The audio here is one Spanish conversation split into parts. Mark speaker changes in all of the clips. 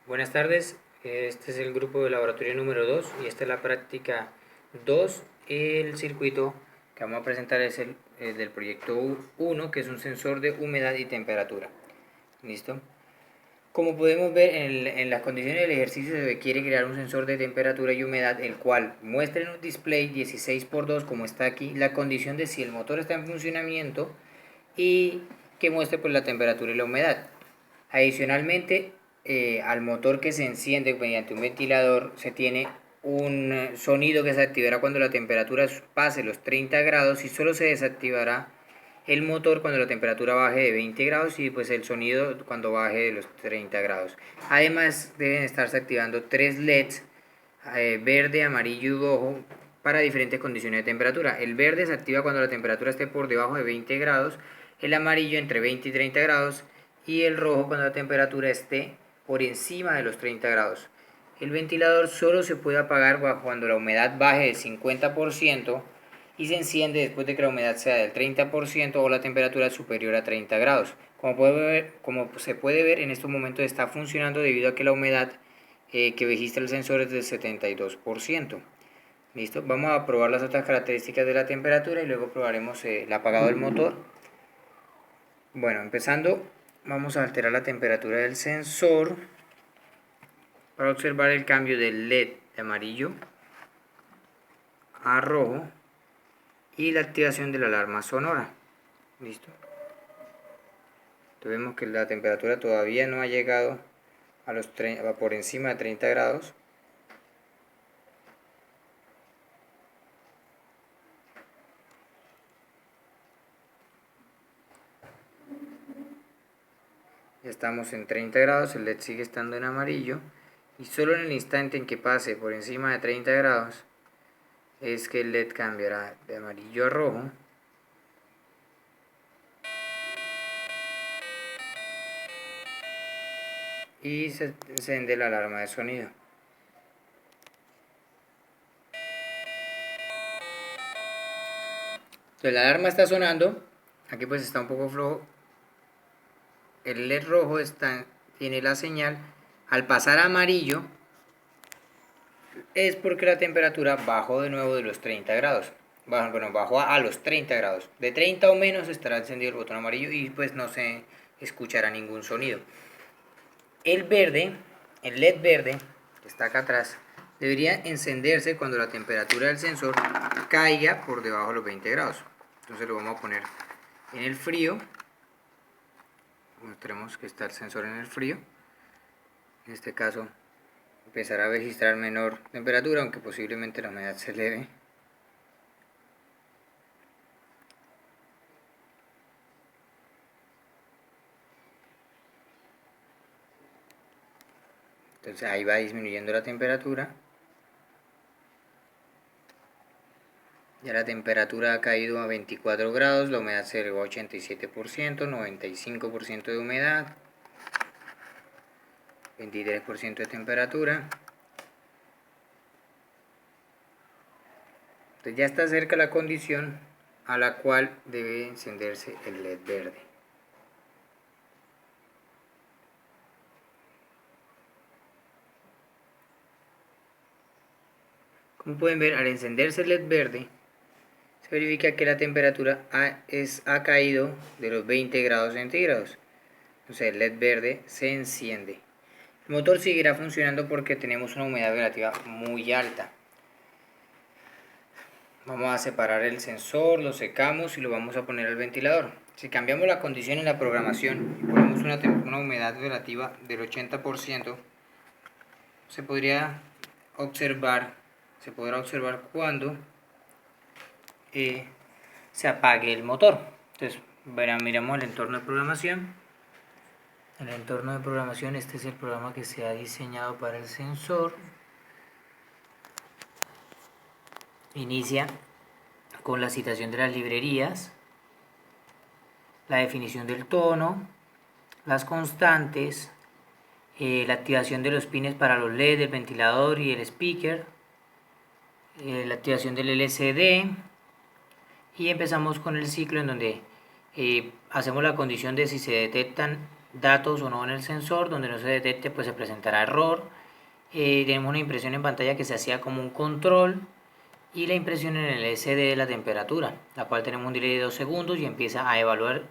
Speaker 1: Buenas tardes, este es el grupo de laboratorio número 2 y esta es la práctica 2. El circuito que vamos a presentar es el del proyecto 1, que es un sensor de humedad y temperatura. ¿Listo? Como podemos ver en las condiciones del ejercicio se requiere crear un sensor de temperatura y humedad, el cual muestre en un display 16×2, como está aquí, la condición de si el motor está en funcionamiento y que muestre pues la temperatura y la humedad. Adicionalmente, al motor que se enciende mediante un ventilador se tiene un sonido que se activará cuando la temperatura pase los 30 grados y solo se desactivará el motor cuando la temperatura baje de 20 grados y pues el sonido cuando baje de los 30 grados. Además deben estarse activando 3 LEDs, verde, amarillo y rojo, para diferentes condiciones de temperatura. El verde se activa cuando la temperatura esté por debajo de 20 grados, el amarillo entre 20 y 30 grados y el rojo cuando la temperatura esté por encima de los 30 grados. El ventilador solo se puede apagar cuando la humedad baje del 50% y se enciende después de que la humedad sea del 30% o la temperatura superior a 30 grados. Como se puede ver, en estos momentos está funcionando debido a que la humedad que registra el sensor es del 72%. ¿Listo? Vamos a probar las otras características de la temperatura y luego probaremos el apagado del motor. Bueno, empezando, vamos a alterar la temperatura del sensor para observar el cambio del LED de amarillo a rojo y la activación de la alarma sonora. ¿Listo? Entonces vemos que la temperatura todavía no ha llegado a por encima de 30 grados. Ya estamos en 30 grados, el LED sigue estando en amarillo y solo en el instante en que pase por encima de 30 grados es que el LED cambiará de amarillo a rojo y se enciende la alarma de sonido. Entonces la alarma está sonando, aquí pues está un poco flojo, el LED rojo tiene la señal, al pasar a amarillo es porque la temperatura bajó de nuevo de los 30 grados. Bajó a los 30 grados. De 30 o menos estará encendido el botón amarillo y pues no se escuchará ningún sonido. El verde, el LED verde, que está acá atrás, debería encenderse cuando la temperatura del sensor caiga por debajo de los 20 grados. Entonces lo vamos a poner en el frío. Mostremos que está el sensor en el frío. En este caso empezará a registrar menor temperatura, aunque posiblemente la humedad se eleve. Entonces ahí va disminuyendo la temperatura. Ya la temperatura ha caído a 24 grados, la humedad se elevó a 87%, 95% de humedad, 23% de temperatura. Entonces ya está cerca la condición a la cual debe encenderse el LED verde. Como pueden ver, al encenderse el LED verde, se verifica que la temperatura ha caído de los 20 grados centígrados. Entonces el LED verde se enciende. El motor seguirá funcionando porque tenemos una humedad relativa muy alta. Vamos a separar el sensor, lo secamos y lo vamos a poner al ventilador. Si cambiamos la condición en la programación y ponemos una humedad relativa del 80%, se podrá observar cuando se apague el motor. Entonces, miramos el entorno de programación. El entorno de programación, este es el programa que se ha diseñado para el sensor. Inicia con la citación de las librerías, la definición del tono, las constantes, la activación de los pines para los LED, el ventilador y el speaker, la activación del LCD, y empezamos con el ciclo en donde hacemos la condición de si se detectan datos o no en el sensor. Donde no se detecte, pues se presentará error. Tenemos una impresión en pantalla que se hacía como un control, y la impresión en el SD de la temperatura, la cual tenemos un delay de 2 segundos y empieza a evaluar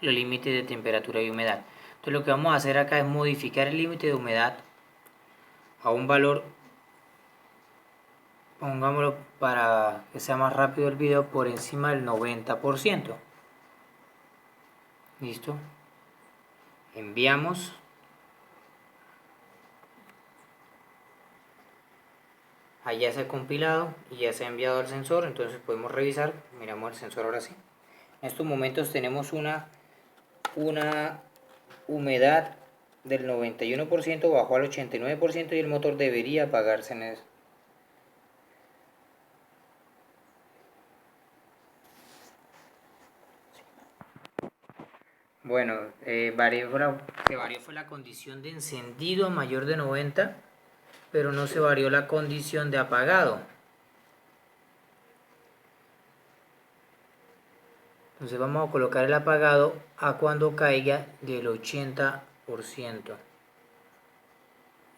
Speaker 1: los límites de temperatura y humedad. Entonces lo que vamos a hacer acá es modificar el límite de humedad a un valor, pongámoslo para que sea más rápido el video, por encima del 90%. Listo. Enviamos. Ahí ya se ha compilado y ya se ha enviado al sensor. Entonces podemos revisar. Miramos el sensor ahora sí. En estos momentos tenemos una humedad del 91%, bajó al 89% y el motor debería apagarse en eso. Bueno, se varió fue la condición de encendido a mayor de 90, pero no se varió la condición de apagado. Entonces vamos a colocar el apagado a cuando caiga del 80%.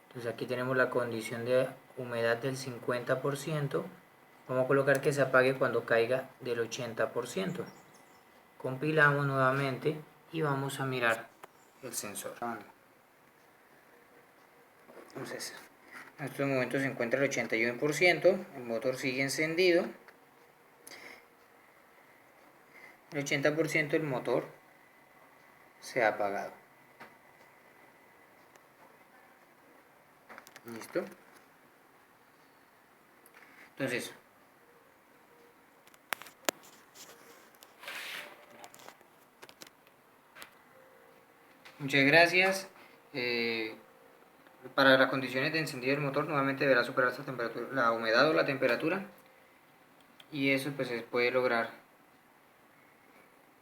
Speaker 1: Entonces aquí tenemos la condición de humedad del 50%. Vamos a colocar que se apague cuando caiga del 80%. Compilamos nuevamente y vamos a mirar el sensor. Entonces, en estos momentos se encuentra el 81%, el motor sigue encendido. El 80% del motor se ha apagado. ¿Listo? Entonces, muchas gracias. Para las condiciones de encendido del motor, nuevamente deberá superar esta temperatura, la humedad o la temperatura, y eso pues se puede lograr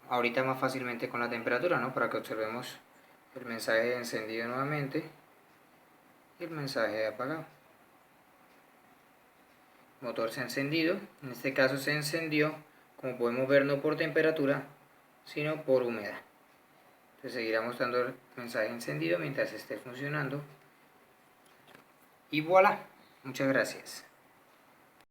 Speaker 1: ahorita más fácilmente con la temperatura, ¿no? Para que observemos el mensaje de encendido nuevamente y el mensaje de apagado. El motor se ha encendido, en este caso se encendió, como podemos ver, no por temperatura, sino por humedad. Entonces seguirá mostrando el mensaje encendido mientras esté funcionando. Y voilà, muchas gracias.